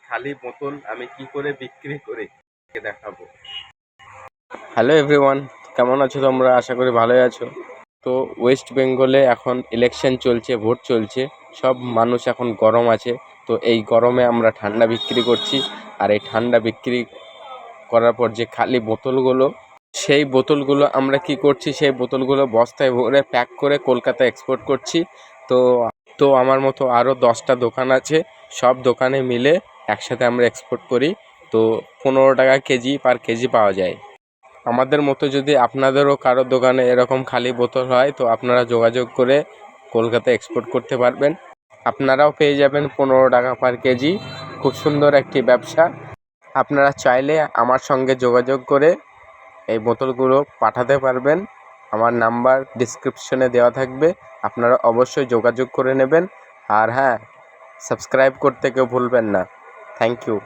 খালি বোতল আমি কি করে বিক্রি করি দেখাবো। হ্যালো এভরিওয়ান, কেমন আছো তোমরা? আশা করি ভালোই আছো। তো ওয়েস্ট বেঙ্গলে এখন ইলেকশন চলছে, ভোট চলছে, সব মানুষ এখন গরম আছে। তো এই গরমে আমরা ঠান্ডা বিক্রি করছি। আর এই ঠান্ডা বিক্রি করার পর যে খালি বোতলগুলো, সেই বোতলগুলো আমরা কি করছি, সেই বোতলগুলো বস্তায় ভরে প্যাক করে কলকাতা এক্সপোর্ট করছি। তো তো আমার মতো আরও 10টা দোকান আছে, সব দোকানে মিলে একসাথে আমরা এক্সপোর্ট করি। তো 15 টাকা কেজি পার কেজি পাওয়া যায়। আমাদের মতো যদি আপনাদেরও কারো দোকানে এরকম খালি বোতল হয়, তো আপনারা যোগাযোগ করে কলকাতা এক্সপোর্ট করতে পারবেন। আপনারাও পেয়ে যাবেন 15 টাকা পার কেজি। খুব সুন্দর একটি ব্যবসা। আপনারা চাইলে আমার সঙ্গে যোগাযোগ করে এই বোতলগুলো পাঠাতে পারবেন। আমার নাম্বার ডিসক্রিপশনে দেওয়া থাকবে, আপনারা অবশ্যই যোগাযোগ করে নেবেন। আর হ্যাঁ, সাবস্ক্রাইব করতে কেউ ভুলবেন না। Thank you.